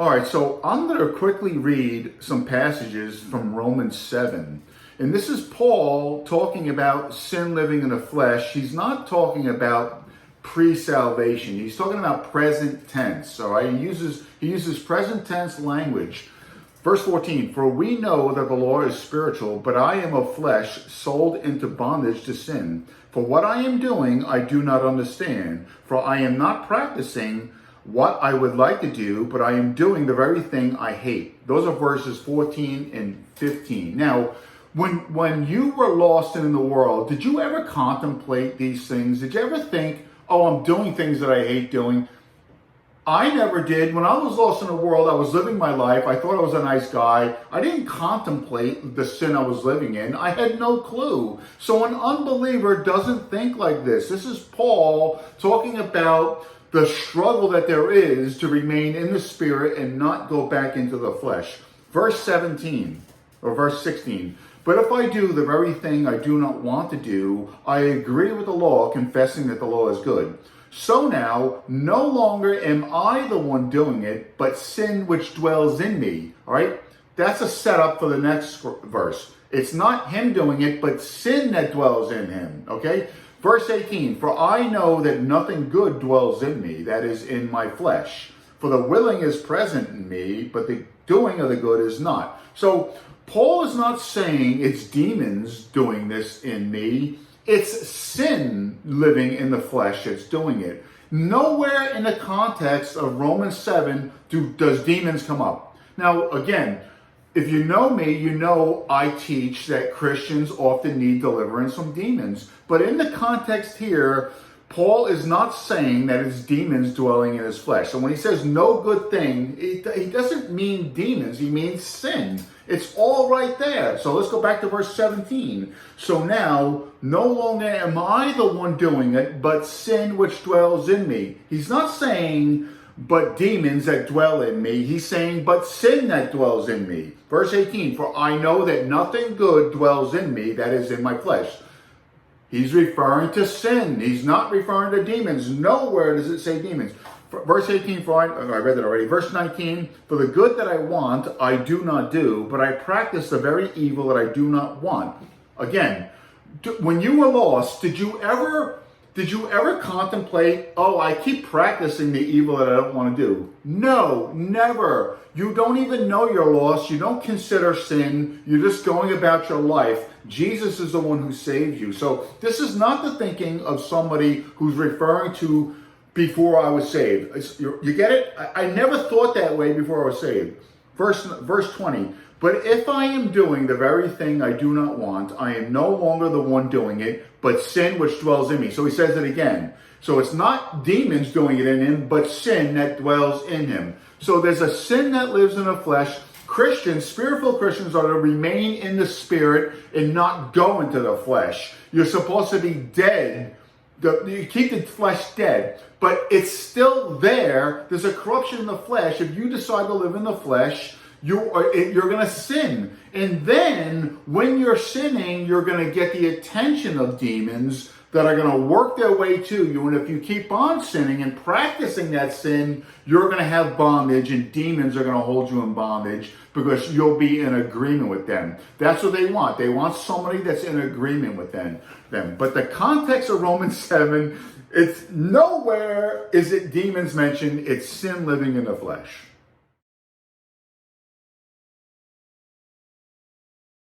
All right, so I'm going to quickly read some passages from Romans 7. And this is Paul talking about sin living in the flesh. He's not talking about pre-salvation. He's talking about present tense. All right, he uses present tense language. Verse 14, for we know that the law is spiritual, but I am of flesh, sold into bondage to sin. For what I am doing, I do not understand. For I am not practicing what I would like to do, but I am doing the very thing I hate. Those are verses 14 and 15. Now, when you were lost in the world, did you ever contemplate these things? Did you ever think, oh, I'm doing things that I hate doing? I never did. When I was lost in the world, I was living my life. I thought I was a nice guy. I didn't contemplate the sin I was living in. I had no clue. So an unbeliever doesn't think like this. This is Paul talking about the struggle that there is to remain in the spirit and not go back into the flesh. Verse 17 or verse 16. But if I do the very thing I do not want to do, I agree with the law, confessing that the law is good. So now, no longer am I the one doing it, but sin which dwells in me. All right? That's a setup for the next verse. It's not him doing it, but sin that dwells in him. Okay? Verse 18, for I know that nothing good dwells in me, that is, in my flesh. For the willing is present in me, but the doing of the good is not. So, Paul is not saying it's demons doing this in me. It's sin living in the flesh that's doing it. Nowhere in the context of Romans 7 does demons come up. Now, again, if you know me, you know I teach that Christians often need deliverance from demons. But in the context here, Paul is not saying that it's demons dwelling in his flesh. So when he says no good thing, he doesn't mean demons. He means sin. It's all right there. So let's go back to verse 17. So now, no longer am I the one doing it, but sin which dwells in me. He's not saying, but demons that dwell in me. He's saying, but sin that dwells in me. Verse 18, for I know that nothing good dwells in me, that is in my flesh. He's referring to sin. He's not referring to demons. Nowhere does it say demons. Verse 18, I read it already. Verse 19, for the good that I want, I do not do, but I practice the very evil that I do not want. Again, when you were lost, did you ever contemplate, oh, I keep practicing the evil that I don't want to do? No, never. You don't even know you're lost. You don't consider sin. You're just going about your life. Jesus is the one who saved you. So this is not the thinking of somebody who's referring to before I was saved. You get it? I never thought that way before I was saved. Verse 20. But if I am doing the very thing I do not want, I am no longer the one doing it, but sin which dwells in me. So he says it again. So it's not demons doing it in him, but sin that dwells in him. So there's a sin that lives in the flesh. Christians, spiritual Christians, are to remain in the spirit and not go into the flesh. You're supposed to be dead. You keep the flesh dead, but it's still there. There's a corruption in the flesh. If you decide to live in the flesh, you're going to sin. And then when you're sinning, you're going to get the attention of demons that are going to work their way to you. And if you keep on sinning and practicing that sin, you're going to have bondage, and demons are going to hold you in bondage because you'll be in agreement with them. That's what they want. They want somebody that's in agreement with them. But the context of Romans 7, it's nowhere is it demons mentioned. It's sin living in the flesh.